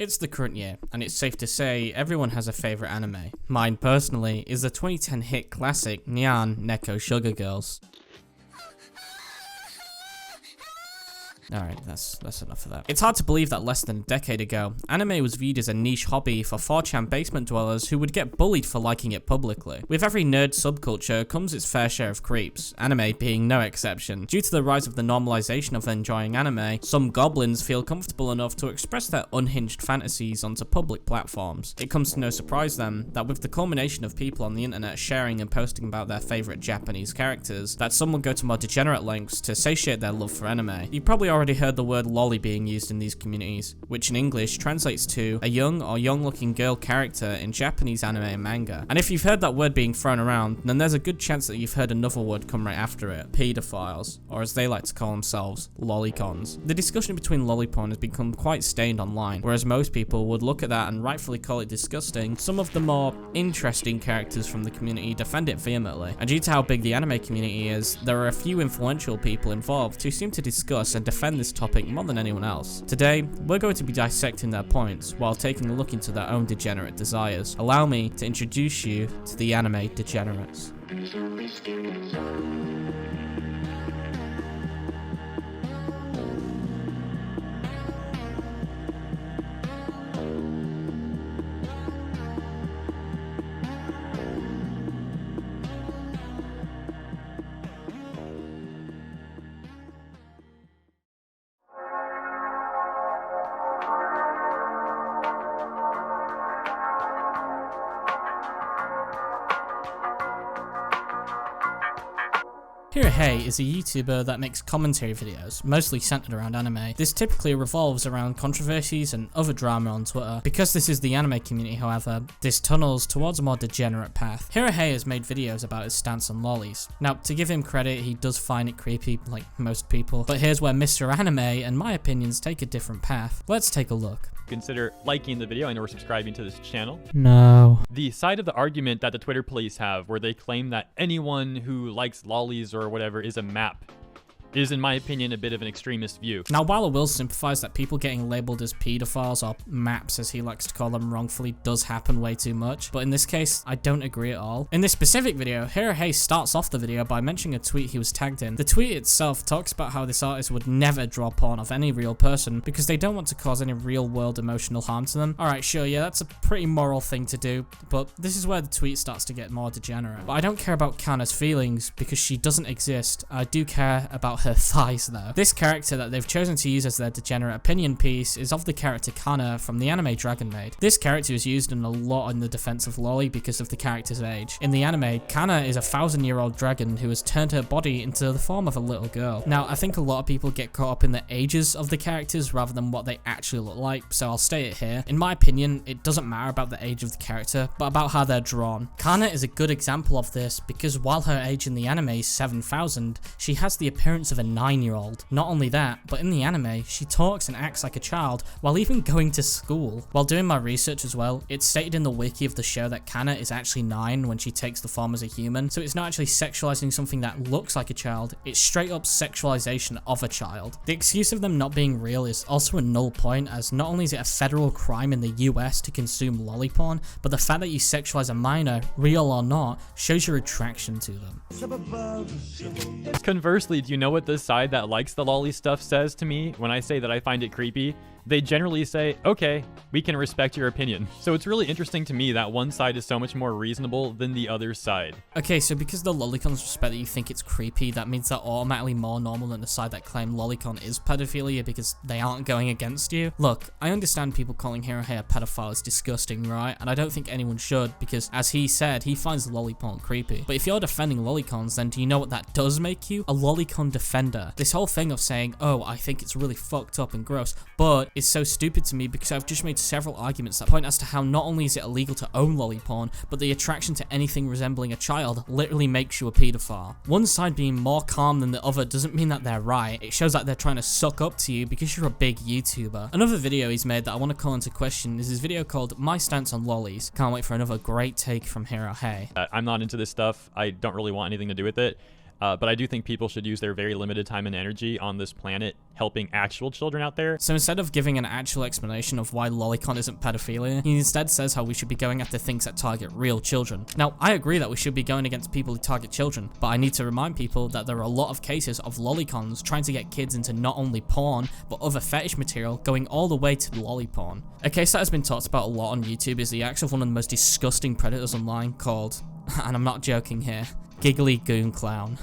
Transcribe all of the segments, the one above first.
It's the current year, and it's safe to say everyone has a favorite anime. Mine personally is the 2010 hit classic Nyan Neko Sugar Girls. Alright, that's enough of that. It's hard to believe that less than a decade ago, anime was viewed as a niche hobby for 4chan basement dwellers who would get bullied for liking it publicly. With every nerd subculture comes its fair share of creeps, anime being no exception. Due to the rise of the normalization of enjoying anime, some goblins feel comfortable enough to express their unhinged fantasies onto public platforms. It comes to no surprise then, that with the culmination of people on the internet sharing and posting about their favorite Japanese characters, that some will go to more degenerate lengths to satiate their love for anime. You probably already heard the word loli being used in these communities, which in English translates to a young or young-looking girl character in Japanese anime and manga. And if you've heard that word being thrown around, then there's a good chance that you've heard another word come right after it: pedophiles, or as they like to call themselves, lolicons. The discussion between loliporn has become quite stained online, whereas most people would look at that and rightfully call it disgusting. Some of the more interesting characters from the community defend it vehemently, and due to how big the anime community is, there are a few influential people involved who seem to discuss and defend this topic more than anyone else. Today, we're going to be dissecting their points while taking a look into their own degenerate desires. Allow me to introduce you to the anime Degenerates. Hirohei is a YouTuber that makes commentary videos, mostly centered around anime. This typically revolves around controversies and other drama on Twitter. Because this is the anime community, however, this tunnels towards a more degenerate path. Hirohei has made videos about his stance on lolis. Now, to give him credit, he does find it creepy, like most people. But here's where Mr. Anime and my opinions take a different path. Let's take a look. Consider liking the video and or subscribing to this channel. No. The side of the argument that the Twitter police have, where they claim that anyone who likes lolis or whatever is a map, is, in my opinion, a bit of an extremist view. Now, while I will sympathize that people getting labeled as pedophiles, or maps as he likes to call them wrongfully, does happen way too much, but in this case, I don't agree at all. In this specific video, Hirohei starts off the video by mentioning a tweet he was tagged in. The tweet itself talks about how this artist would never draw porn of any real person because they don't want to cause any real-world emotional harm to them. Alright, sure, yeah, that's a pretty moral thing to do, but this is where the tweet starts to get more degenerate. But I don't care about Kana's feelings because she doesn't exist. I do care about her thighs though. This character that they've chosen to use as their degenerate opinion piece is of the character Kana from the anime Dragon Maid. This character is used in a lot in the defense of loli because of the character's age. In the anime, Kana is a 1,000-year-old dragon who has turned her body into the form of a little girl. Now, I think a lot of people get caught up in the ages of the characters rather than what they actually look like, so I'll state it here. In my opinion, it doesn't matter about the age of the character, but about how they're drawn. Kana is a good example of this because while her age in the anime is 7,000, she has the appearance of a 9-year-old. Not only that, but in the anime, she talks and acts like a child while even going to school. While doing my research as well, it's stated in the wiki of the show that Kana is actually 9 when she takes the form as a human, so it's not actually sexualizing something that looks like a child, it's straight up sexualization of a child. The excuse of them not being real is also a null point, as not only is it a federal crime in the US to consume loli porn, but the fact that you sexualize a minor, real or not, shows your attraction to them. Conversely, do you know what the side that likes the loli stuff says to me when I say that I find it creepy? They generally say, okay, we can respect your opinion. So it's really interesting to me that one side is so much more reasonable than the other side. Okay, so because the lolicons respect that you think it's creepy, that means they're automatically more normal than the side that claim lolicon is pedophilia because they aren't going against you? Look, I understand people calling Hirohei a pedophile is disgusting, right? And I don't think anyone should because, as he said, he finds loli porn creepy. But if you're defending lolicons, then do you know what that does make you? A lolicon defender. This whole thing of saying, oh, I think it's really fucked up and gross, but is so stupid to me because I've just made several arguments that point as to how not only is it illegal to own loli porn, but the attraction to anything resembling a child literally makes you a pedophile. One side being more calm than the other doesn't mean that they're right. It shows that they're trying to suck up to you because you're a big YouTuber. Another video he's made that I want to call into question is his video called My Stance on Lolis. Can't wait for another great take from Hirohei. I'm not into this stuff. I don't really want anything to do with it. But I do think people should use their very limited time and energy on this planet helping actual children out there. So instead of giving an actual explanation of why lolicon isn't pedophilia, he instead says how we should be going after things that target real children. Now, I agree that we should be going against people who target children, but I need to remind people that there are a lot of cases of lolicons trying to get kids into not only porn, but other fetish material, going all the way to lolly porn. A case that has been talked about a lot on YouTube is the acts of one of the most disgusting predators online called, and I'm not joking here, Giggly Goon Clown.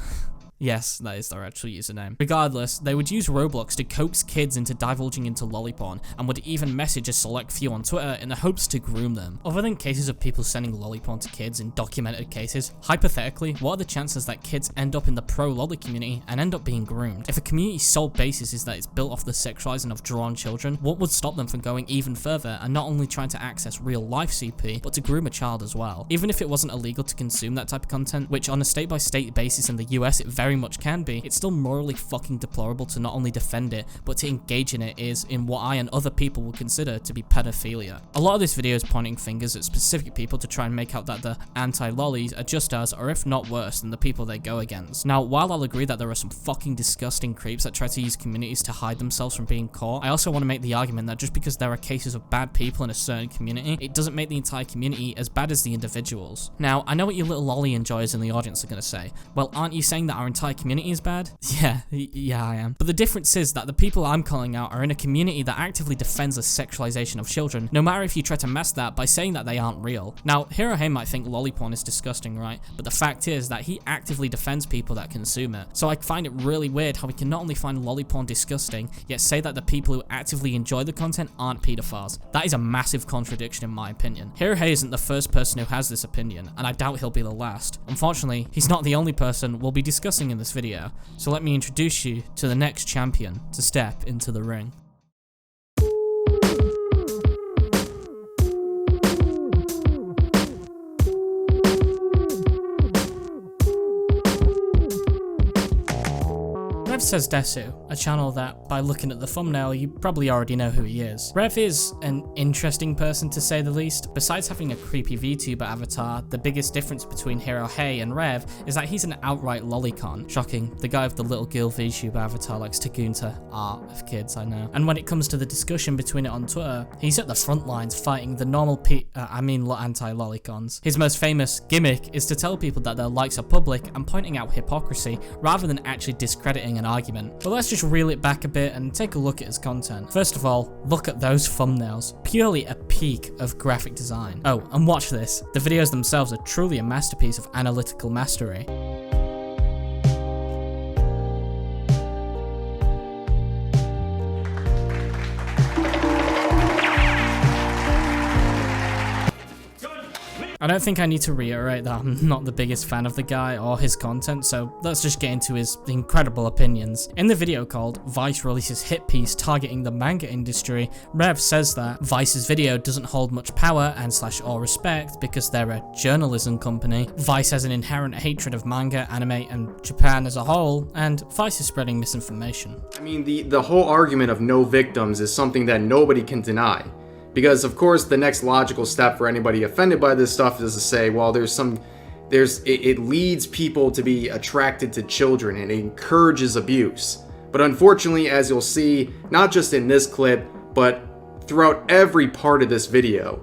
Yes, that is their actual username. Regardless, they would use Roblox to coax kids into divulging into lolly porn, and would even message a select few on Twitter in the hopes to groom them. Other than cases of people sending lolly porn to kids in documented cases, hypothetically, what are the chances that kids end up in the pro-lolly community and end up being groomed? If a community's sole basis is that it's built off the sexualizing of drawn children, what would stop them from going even further and not only trying to access real-life CP, but to groom a child as well? Even if it wasn't illegal to consume that type of content, which on a state-by-state basis in the US it very much can be, it's still morally fucking deplorable to not only defend it, but to engage in it is in what I and other people would consider to be pedophilia. A lot of this video is pointing fingers at specific people to try and make out that the anti-lollies are just as, or if not worse, than the people they go against. Now, while I'll agree that there are some fucking disgusting creeps that try to use communities to hide themselves from being caught, I also want to make the argument that just because there are cases of bad people in a certain community, it doesn't make the entire community as bad as the individuals. Now, I know what you little lolly enjoyers in the audience are going to say. Well, aren't you saying that our entire community is bad? Yeah, I am. But the difference is that the people I'm calling out are in a community that actively defends the sexualization of children, no matter if you try to mask that by saying that they aren't real. Now, Hirohei might think lolly porn is disgusting, right? But the fact is that he actively defends people that consume it. So I find it really weird how we can not only find lolly porn disgusting, yet say that the people who actively enjoy the content aren't pedophiles. That is a massive contradiction in my opinion. Hirohei isn't the first person who has this opinion, and I doubt he'll be the last. Unfortunately, he's not the only person we'll be discussing in this video. So let me introduce you to the next champion to step into the ring. Rev Says Desu, a channel that, by looking at the thumbnail, you probably already know who he is. Rev is an interesting person to say the least. Besides having a creepy VTuber avatar, the biggest difference between Hirohei and Rev is that he's an outright lolicon. Shocking, the guy with the little girl VTuber avatar likes to goon to art of kids, I know. And when it comes to the discussion between it on Twitter, he's at the front lines fighting the normal anti-lolicons. His most famous gimmick is to tell people that their likes are public and pointing out hypocrisy rather than actually discrediting an argument. But let's just reel it back a bit and take a look at his content. First of all, look at those thumbnails. Purely a peak of graphic design. Oh, and watch this. The videos themselves are truly a masterpiece of analytical mastery. I don't think I need to reiterate that I'm not the biggest fan of the guy or his content, so let's just get into his incredible opinions. In the video called Vice Releases Hit Piece Targeting the Manga Industry, Rev says that Vice's video doesn't hold much power and / or respect because they're a journalism company. Vice has an inherent hatred of manga, anime, and Japan as a whole, and Vice is spreading misinformation. I mean, the whole argument of no victims is something that nobody can deny. Because, of course, the next logical step for anybody offended by this stuff is to say, well, it leads people to be attracted to children and it encourages abuse. But unfortunately, as you'll see, not just in this clip, but throughout every part of this video,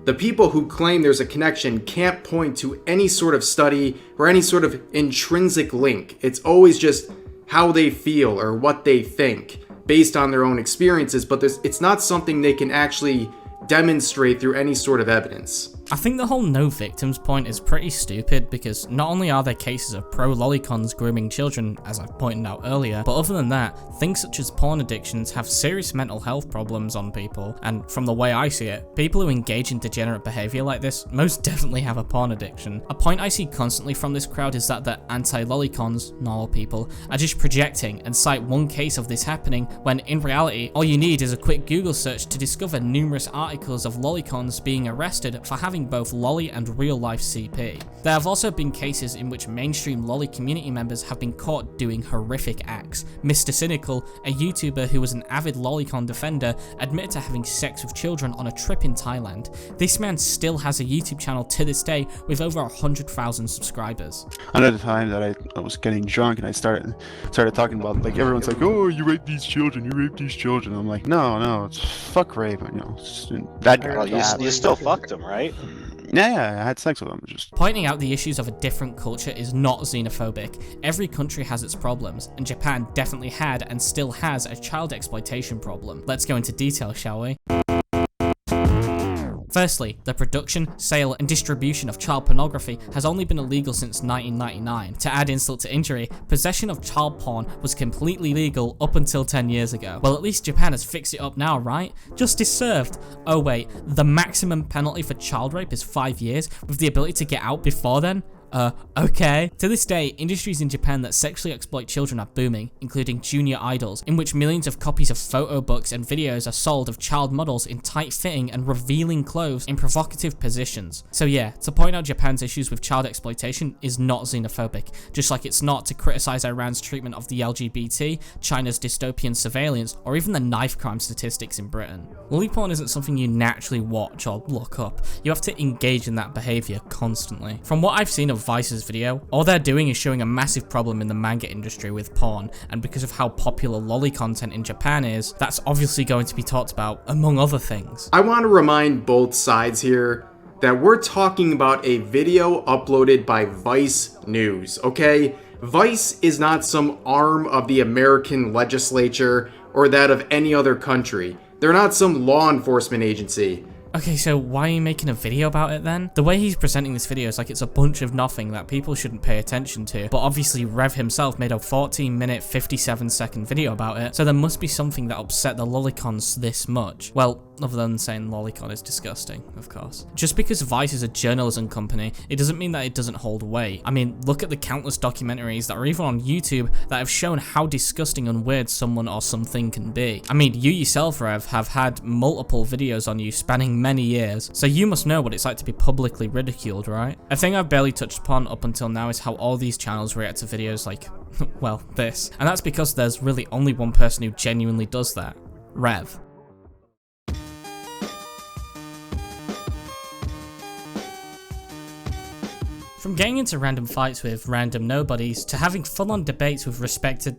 the people who claim there's a connection can't point to any sort of study or any sort of intrinsic link. It's always just how they feel or what they think based on their own experiences, but it's not something they can actually demonstrate through any sort of evidence. I think the whole no victims point is pretty stupid because not only are there cases of pro-lolicons grooming children, as I pointed out earlier, but other than that, things such as porn addictions have serious mental health problems on people, and from the way I see it, people who engage in degenerate behavior like this most definitely have a porn addiction. A point I see constantly from this crowd is that the anti-lolicons, normal people, are just projecting and cite one case of this happening when in reality, all you need is a quick Google search to discover numerous articles of lolicons being arrested for having involving both loli and real-life CP. There have also been cases in which mainstream loli community members have been caught doing horrific acts. Mr. Cynical, a YouTuber who was an avid lolicon defender, admitted to having sex with children on a trip in Thailand. This man still has a YouTube channel to this day with over 100,000 subscribers. Another time that I was getting drunk and I started talking about, like, everyone's like, oh, you rape these children, you rape these children. I'm like, no, it's fuck rape, you know, it's that guy. Well, you still fucked him, right? Yeah, I had sex with him. Just pointing out the issues of a different culture is not xenophobic. Every country has its problems, and Japan definitely had and still has a child exploitation problem. Let's go into detail, shall we? Firstly, the production, sale, and distribution of child pornography has only been illegal since 1999. To add insult to injury, possession of child porn was completely legal up until 10 years ago. Well, at least Japan has fixed it up now, right? Justice served. Oh wait, the maximum penalty for child rape is 5 years, with the ability to get out before then? Okay. To this day, industries in Japan that sexually exploit children are booming, including junior idols, in which millions of copies of photo books and videos are sold of child models in tight-fitting and revealing clothes in provocative positions. So yeah, to point out Japan's issues with child exploitation is not xenophobic, just like it's not to criticize Iran's treatment of the LGBT, China's dystopian surveillance, or even the knife crime statistics in Britain. Loli porn isn't something you naturally watch or look up. You have to engage in that behavior constantly. From what I've seen of Vice's video, all they're doing is showing a massive problem in the manga industry with porn, and because of how popular loli content in Japan is, that's obviously going to be talked about, among other things. I want to remind both sides here that we're talking about a video uploaded by Vice News, okay? Vice is not some arm of the American legislature or that of any other country. They're not some law enforcement agency. Okay, so why are you making a video about it then? The way he's presenting this video is like it's a bunch of nothing that people shouldn't pay attention to, but obviously Rev himself made a 14-minute, 57-second video about it, so there must be something that upset the lolicons this much. Well, other than saying lolicon is disgusting, of course. Just because Vice is a journalism company, it doesn't mean that it doesn't hold weight. I mean, look at the countless documentaries that are even on YouTube that have shown how disgusting and weird someone or something can be. I mean, you yourself, Rev, have had multiple videos on you spanning many years, so you must know what it's like to be publicly ridiculed, right? A thing I've barely touched upon up until now is how all these channels react to videos like, well, this. And that's because there's really only one person who genuinely does that. Rev. From getting into random fights with random nobodies to having full-on debates with respected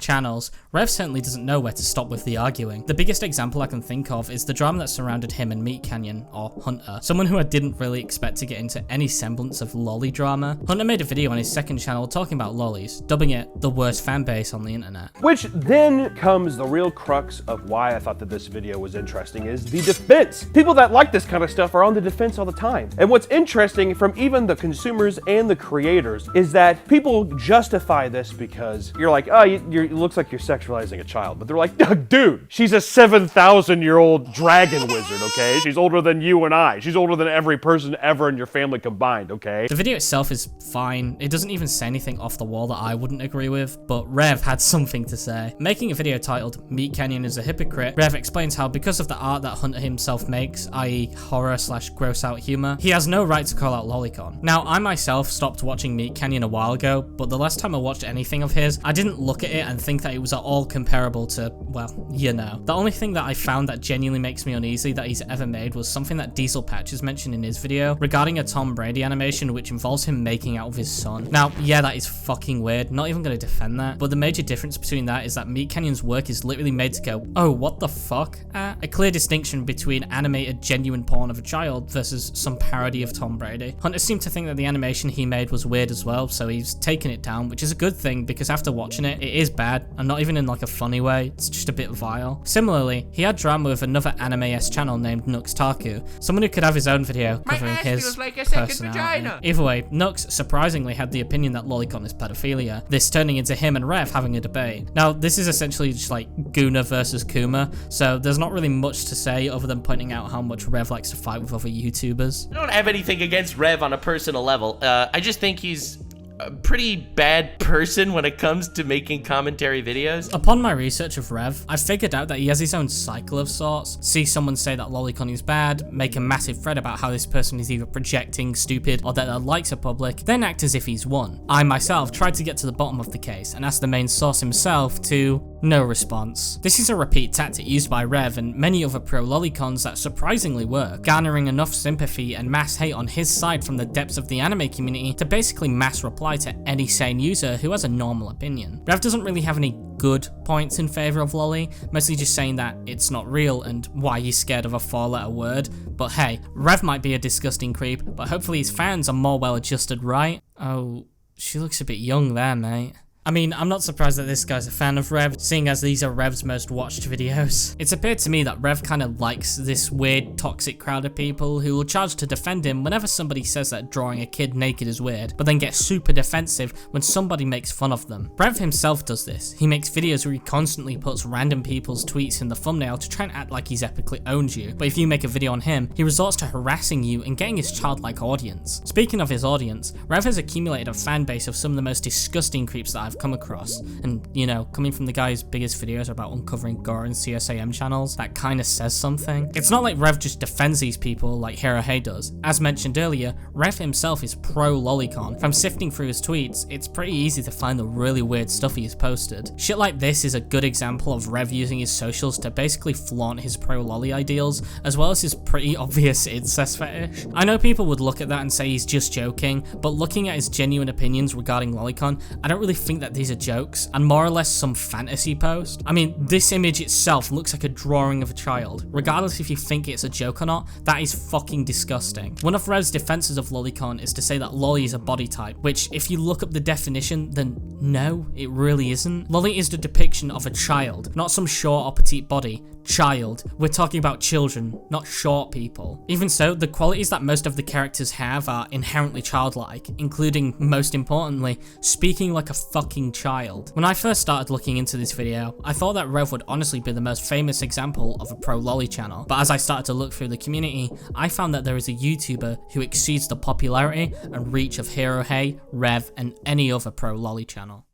channels, Rev certainly doesn't know where to stop with the arguing. The biggest example I can think of is the drama that surrounded him and Meat Canyon, or Hunter, someone who I didn't really expect to get into any semblance of loli drama. Hunter made a video on his second channel talking about lolis, dubbing it the worst fan base on the internet. Which then comes the real crux of why I thought that this video was interesting, is the defense. People that like this kind of stuff are on the defense all the time. And what's interesting from even the consumers and the creators is that people justify this because you're like, oh, it looks like you're sexualizing a child. But they're like, dude, she's a 7,000-year-old dragon wizard, okay? She's older than you and I. She's older than every person ever in your family combined, okay? The video itself is fine. It doesn't even say anything off the wall that I wouldn't agree with, but Rev had something to say. Making a video titled Meat Canyon is a Hypocrite, Rev explains how because of the art that Hunter himself makes, i.e. horror/gross out humor, he has no right to call out lolicon. Now, I myself stopped watching Meat Canyon a while ago, but the last time I watched anything of his, I didn't look at it and think that it was at all comparable to, well, you know. The only thing that I found that genuinely makes me uneasy that he's ever made was something that Diesel Patches mentioned in his video regarding a Tom Brady animation which involves him making out with his son. Now, yeah, that is fucking weird, not even gonna defend that, but the major difference between that is that Meat Canyon's work is literally made to go, oh, what the fuck? A clear distinction between animated genuine porn of a child versus some parody of Tom Brady. Hunter seemed to think that the animation he made was weird as well, so he's taken it down, which is a good thing because after watching it, it is bad, and not even in like a funny way, it's just a bit vile. Similarly, he had drama with another anime-esque channel named Nux Taku, someone who could have his own video covering his personality. Either way, Nux surprisingly had the opinion that lolicon is pedophilia, this turning into him and Rev having a debate. Now, this is essentially just like Guna versus Kuma, so there's not really much to say other than pointing out how much Rev likes to fight with other YouTubers. I don't have anything against Rev on a personal level. I just think he's a pretty bad person when it comes to making commentary videos. Upon my research of Rev, I figured out that he has his own cycle of sorts. See someone say that lolicon is bad, make a massive thread about how this person is either projecting, stupid, or that their likes are public, then act as if he's won. I myself tried to get to the bottom of the case and asked the main source himself to... no response. This is a repeat tactic used by Rev and many other pro-lolicons that surprisingly work, garnering enough sympathy and mass hate on his side from the depths of the anime community to basically mass reply to any sane user who has a normal opinion. Rev doesn't really have any good points in favor of loli, mostly just saying that it's not real and why he's scared of a 4-letter word. But hey, Rev might be a disgusting creep, but hopefully his fans are more well-adjusted, right? Oh, she looks a bit young there, mate. I mean, I'm not surprised that this guy's a fan of Rev, seeing as these are Rev's most watched videos. It's appeared to me that Rev kind of likes this weird, toxic crowd of people who will charge to defend him whenever somebody says that drawing a kid naked is weird, but then get super defensive when somebody makes fun of them. Rev himself does this. He makes videos where he constantly puts random people's tweets in the thumbnail to try and act like he's epically owned you, but if you make a video on him, he resorts to harassing you and getting his childlike audience. Speaking of his audience, Rev has accumulated a fan base of some of the most disgusting creeps that I've come across, and you know, coming from the guy whose biggest videos are about uncovering gore in CSAM channels, that kind of says something. It's not like Rev just defends these people like Hirohei does. As mentioned earlier, Rev himself is pro-lolicon. From sifting through his tweets, it's pretty easy to find the really weird stuff he has posted. Shit like this is a good example of Rev using his socials to basically flaunt his pro-loli ideals, as well as his pretty obvious incest fetish. I know people would look at that and say he's just joking, but looking at his genuine opinions regarding lolicon, I don't really think that these are jokes, and more or less some fantasy post. I mean, this image itself looks like a drawing of a child. Regardless if you think it's a joke or not, that is fucking disgusting. One of Rev's defenses of lolicon is to say that loli is a body type, which if you look up the definition, then no, it really isn't. Loli is the depiction of a child, not some short or petite body. Child. We're talking about children, not short people. Even so, the qualities that most of the characters have are inherently childlike, including, most importantly, speaking like a fucking child. When I first started looking into this video, I thought that Rev would honestly be the most famous example of a pro-loli channel, but as I started to look through the community, I found that there is a YouTuber who exceeds the popularity and reach of Hirohei, Rev, and any other pro-loli channel.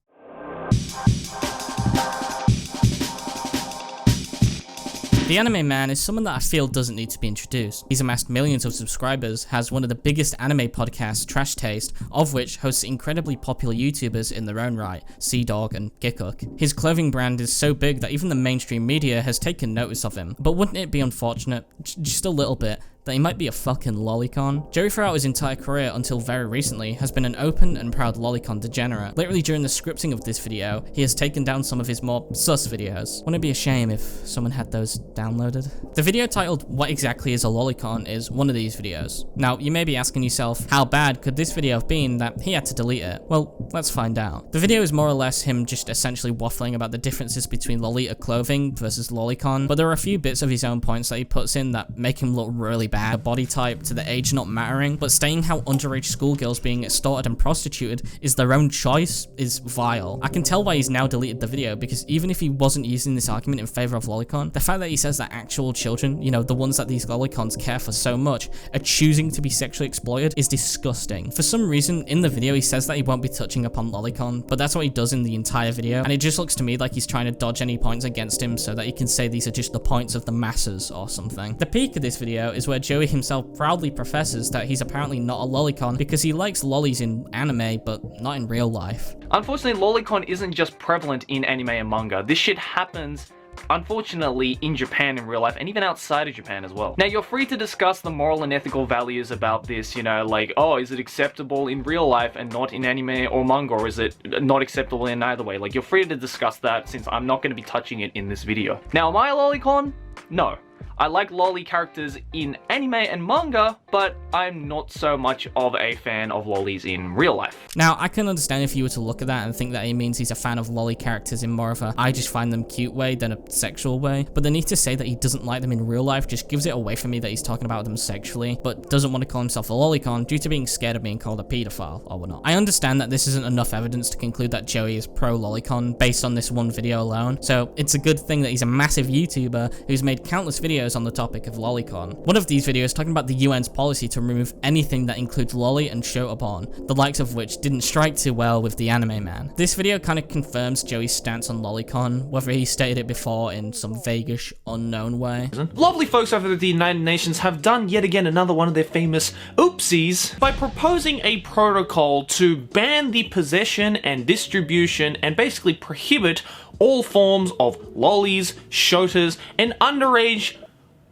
The Anime Man is someone that I feel doesn't need to be introduced. He's amassed millions of subscribers, has one of the biggest anime podcasts, Trash Taste, of which hosts incredibly popular YouTubers in their own right, Sea-Dog and Gikuk. His clothing brand is so big that even the mainstream media has taken notice of him. But wouldn't it be unfortunate, just a little bit, that he might be a fucking lolicon? Joey throughout his entire career until very recently has been an open and proud lolicon degenerate. Literally during the scripting of this video, he has taken down some of his more sus videos. Wouldn't it be a shame if someone had those downloaded? The video titled What Exactly is a Lolicon is one of these videos. Now, you may be asking yourself, how bad could this video have been that he had to delete it? Well, let's find out. The video is more or less him just essentially waffling about the differences between Lolita clothing versus lolicon, but there are a few bits of his own points that he puts in that make him look really bad. A body type to the age not mattering, but stating how underage schoolgirls being extorted and prostituted is their own choice is vile. I can tell why he's now deleted the video, because even if he wasn't using this argument in favor of lolicon, the fact that he says that actual children, you know, the ones that these lolicons care for so much, are choosing to be sexually exploited is disgusting. For some reason, in the video he says that he won't be touching upon lolicon, but that's what he does in the entire video, and it just looks to me like he's trying to dodge any points against him so that he can say these are just the points of the masses or something. The peak of this video is where Joey himself proudly professes that he's apparently not a lolicon because he likes lolis in anime, but not in real life. Unfortunately, lolicon isn't just prevalent in anime and manga. This shit happens, unfortunately, in Japan in real life, and even outside of Japan as well. Now, you're free to discuss the moral and ethical values about this, you know, like, oh, is it acceptable in real life and not in anime or manga, or is it not acceptable in either way? Like, you're free to discuss that, since I'm not going to be touching it in this video. Now, am I a lolicon? No. I like loli characters in anime and manga, but I'm not so much of a fan of lolis in real life. Now, I can understand if you were to look at that and think that he means he's a fan of loli characters in more of a I just find them cute way than a sexual way, but the need to say that he doesn't like them in real life just gives it away from me that he's talking about them sexually, but doesn't want to call himself a lolicon due to being scared of being called a pedophile or whatnot. I understand that this isn't enough evidence to conclude that Joey is pro-lolicon based on this one video alone, so it's a good thing that he's a massive YouTuber who's made countless videos videos on the topic of lolicon. One of these videos talking about the UN's policy to remove anything that includes loli and shota porn, the likes of which didn't strike too well with the anime man. This video kind of confirms Joey's stance on lolicon, whether he stated it before in some vaguish, unknown way. Lovely folks over at the United Nations have done yet again another one of their famous oopsies by proposing a protocol to ban the possession and distribution and basically prohibit all forms of lolis, shotas, and underage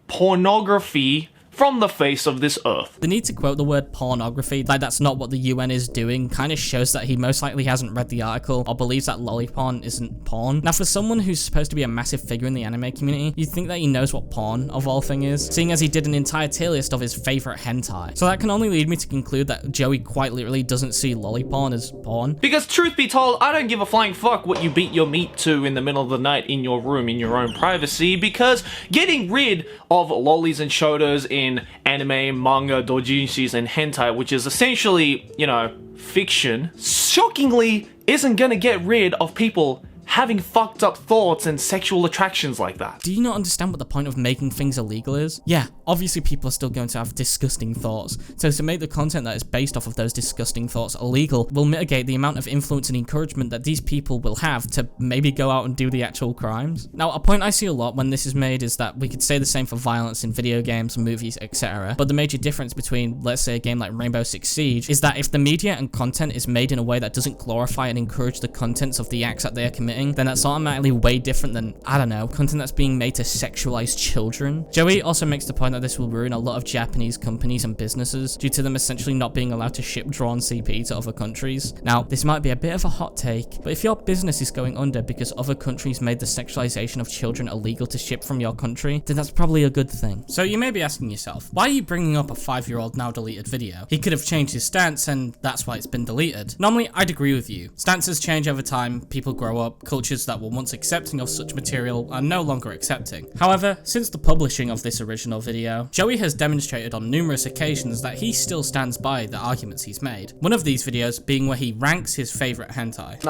pornography from the face of this earth. The need to quote the word pornography, like that's not what the UN is doing, kind of shows that he most likely hasn't read the article or believes that lolicon isn't porn. Now, for someone who's supposed to be a massive figure in the anime community, you'd think that he knows what porn of all thing is, seeing as he did an entire tier list of his favorite hentai. So that can only lead me to conclude that Joey quite literally doesn't see loliporn as porn. Because truth be told, I don't give a flying fuck what you beat your meat to in the middle of the night in your room in your own privacy, because getting rid of lolis and shotas in anime, manga, doujinshis, and hentai, which is essentially, you know, fiction, shockingly isn't gonna get rid of people having fucked up thoughts and sexual attractions like that. Do you not understand what the point of making things illegal is? Yeah, obviously people are still going to have disgusting thoughts, so to make the content that is based off of those disgusting thoughts illegal will mitigate the amount of influence and encouragement that these people will have to maybe go out and do the actual crimes. Now, a point I see a lot when this is made is that we could say the same for violence in video games, movies, etc. But the major difference between, let's say, a game like Rainbow Six Siege is that if the media and content is made in a way that doesn't glorify and encourage the contents of the acts that they are committing, then that's automatically way different than, I don't know, content that's being made to sexualize children. Joey also makes the point that this will ruin a lot of Japanese companies and businesses due to them essentially not being allowed to ship drawn CP to other countries. Now, this might be a bit of a hot take, but if your business is going under because other countries made the sexualization of children illegal to ship from your country, then that's probably a good thing. So you may be asking yourself, why are you bringing up a 5-year-old now deleted video? He could have changed his stance and that's why it's been deleted. Normally, I'd agree with you. Stances change over time, people grow up, cultures that were once accepting of such material are no longer accepting. However, since the publishing of this original video, Joey has demonstrated on numerous occasions that he still stands by the arguments he's made. One of these videos being where he ranks his favorite hentai.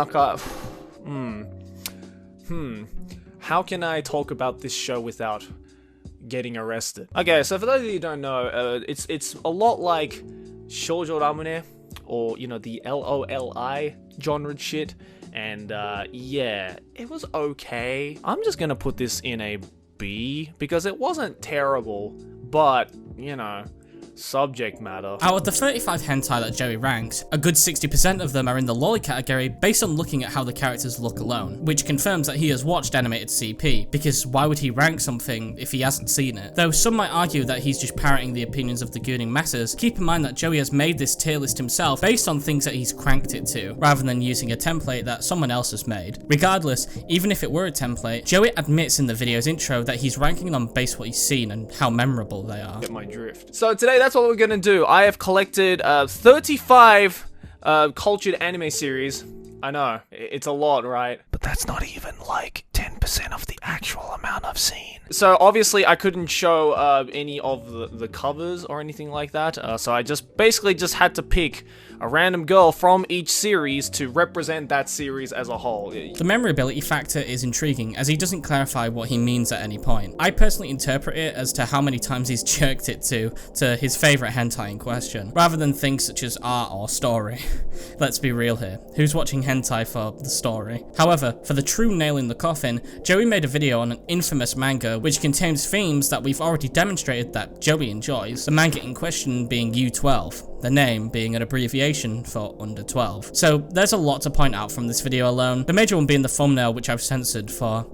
How can I talk about this show without getting arrested? Okay, so for those of you who don't know, it's a lot like shoujo ramune, or, you know, the LOLI genre shit. And yeah, it was okay. I'm just gonna put this in a B because it wasn't terrible, but, you know, subject matter. Out of the 35 hentai that Joey ranks, a good 60% of them are in the loli category based on looking at how the characters look alone, which confirms that he has watched animated CP, because why would he rank something if he hasn't seen it? Though some might argue that he's just parroting the opinions of the gooning masses, keep in mind that Joey has made this tier list himself based on things that he's cranked it to, rather than using a template that someone else has made. Regardless, even if it were a template, Joey admits in the video's intro that he's ranking them based on what he's seen and how memorable they are. Get my drift. So today, that's what we're gonna do. I have collected 35 cultured anime series. I know, it's a lot, right? But that's not even like 10% of the actual amount I've seen. So obviously I couldn't show any of the covers or anything like that, so I just basically had to pick a random girl from each series to represent that series as a whole. The memorability factor is intriguing, as he doesn't clarify what he means at any point. I personally interpret it as to how many times he's jerked it to his favorite hentai in question, rather than things such as art or story. Let's be real here, who's watching hentai for the story? However, for the true nail in the coffin, Joey made a video on an infamous manga which contains themes that we've already demonstrated that Joey enjoys, the manga in question being U12, the name being an abbreviation for under 12. So there's a lot to point out from this video alone, the major one being the thumbnail, which I've censored for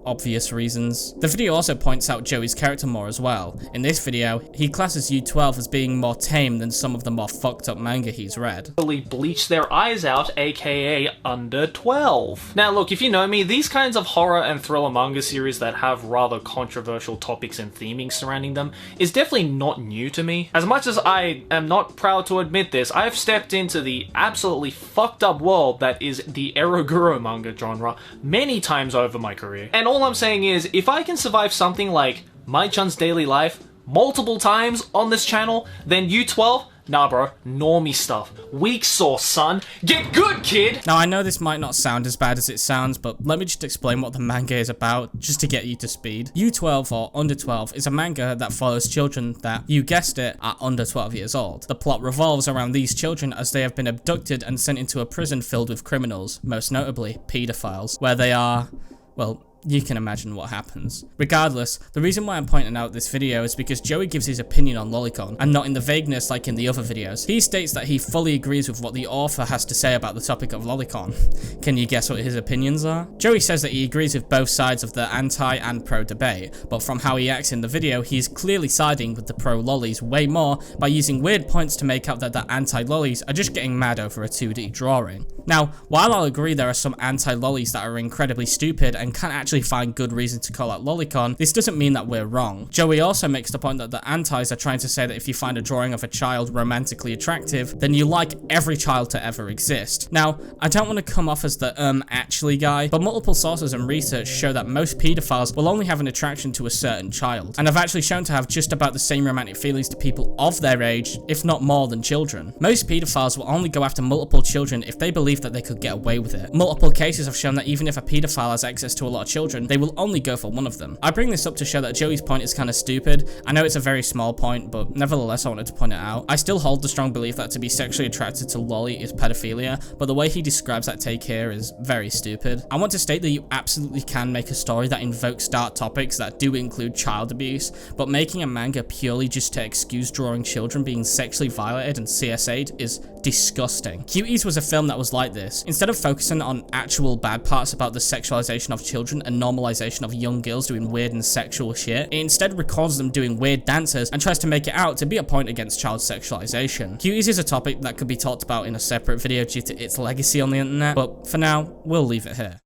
obvious reasons. The video also points out Joey's character more as well. In this video, he classes U12 as being more tame than some of the more fucked up manga he's read. Bleach their eyes out, aka under 12. Now look, if you know me, these kinds of horror and thriller manga series that have rather controversial topics and theming surrounding them is definitely not new to me. As much as I am not proud to admit this, I have stepped into the absolutely fucked up world that is the eroguro manga genre many times over my career. And all I'm saying is, if I can survive something like My Chun's Daily Life multiple times on this channel, then U12, Nah bro, normie stuff. Weak sauce, son. Get good, kid! Now I know this might not sound as bad as it sounds, but let me just explain what the manga is about, just to get you to speed. U12 or Under 12 is a manga that follows children that, you guessed it, are under 12 years old. The plot revolves around these children as they have been abducted and sent into a prison filled with criminals, most notably pedophiles, where they are, well, you can imagine what happens. Regardless, the reason why I'm pointing out this video is because Joey gives his opinion on lolicon, and not in the vagueness like in the other videos. He states that he fully agrees with what the author has to say about the topic of lolicon. Can you guess what his opinions are? Joey says that he agrees with both sides of the anti and pro debate, but from how he acts in the video, he is clearly siding with the pro lolis way more by using weird points to make out that the anti lolis are just getting mad over a 2D drawing. Now, while I'll agree there are some anti lolis that are incredibly stupid and can't actually find good reason to call out lolicon, this doesn't mean that we're wrong. Joey also makes the point that the antis are trying to say that if you find a drawing of a child romantically attractive, then you like every child to ever exist. Now, I don't want to come off as the actually guy, but multiple sources and research show that most pedophiles will only have an attraction to a certain child, and have actually shown to have just about the same romantic feelings to people of their age, if not more than children. Most pedophiles will only go after multiple children if they believe that they could get away with it. Multiple cases have shown that even if a pedophile has access to a lot of children, they will only go for one of them. I bring this up to show that Joey's point is kind of stupid. I know it's a very small point, but nevertheless I wanted to point it out. I still hold the strong belief that to be sexually attracted to loli is pedophilia, but the way he describes that take here is very stupid. I want to state that you absolutely can make a story that invokes dark topics that do include child abuse, but making a manga purely just to excuse drawing children being sexually violated and CSA'd is disgusting. Cuties was a film that was like this. Instead of focusing on actual bad parts about the sexualization of children and normalization of young girls doing weird and sexual shit, it instead records them doing weird dances and tries to make it out to be a point against child sexualization. Cuties is a topic that could be talked about in a separate video due to its legacy on the internet, but for now, we'll leave it here.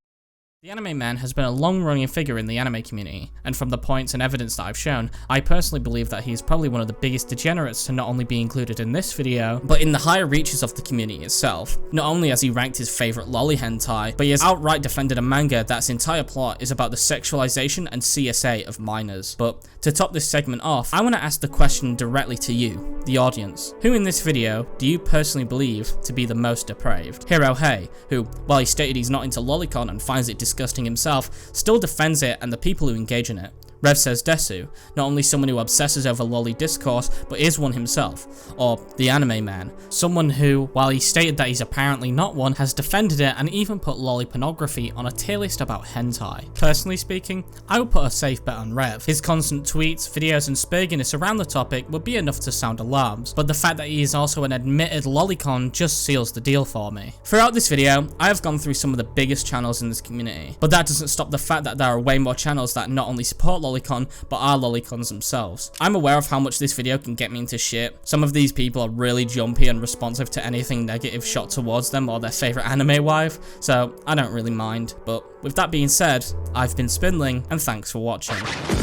The anime man has been a long-running figure in the anime community, and from the points and evidence that I've shown, I personally believe that he is probably one of the biggest degenerates to not only be included in this video, but in the higher reaches of the community itself. Not only has he ranked his favorite loli hentai, but he has outright defended a manga that's entire plot is about the sexualization and CSA of minors. But to top this segment off, I want to ask the question directly to you, the audience. Who in this video do you personally believe to be the most depraved? Hero Hey, who, while he stated he's not into lolicon and finds it disgusting himself, still defends it and the people who engage in it. Rev Says Desu, not only someone who obsesses over loli discourse, but is one himself. Or the anime man, someone who, while he stated that he's apparently not one, has defended it and even put loli pornography on a tier list about hentai. Personally speaking, I would put a safe bet on Rev. His constant tweets, videos and spurginess around the topic would be enough to sound alarms, but the fact that he is also an admitted lolicon just seals the deal for me. Throughout this video, I have gone through some of the biggest channels in this community, but that doesn't stop the fact that there are way more channels that not only support lolicon, but are lolicons themselves. I'm aware of how much this video can get me into shit. Some of these people are really jumpy and responsive to anything negative shot towards them or their favorite anime wife, so I don't really mind. But with that being said, I've been Spinnling, and thanks for watching.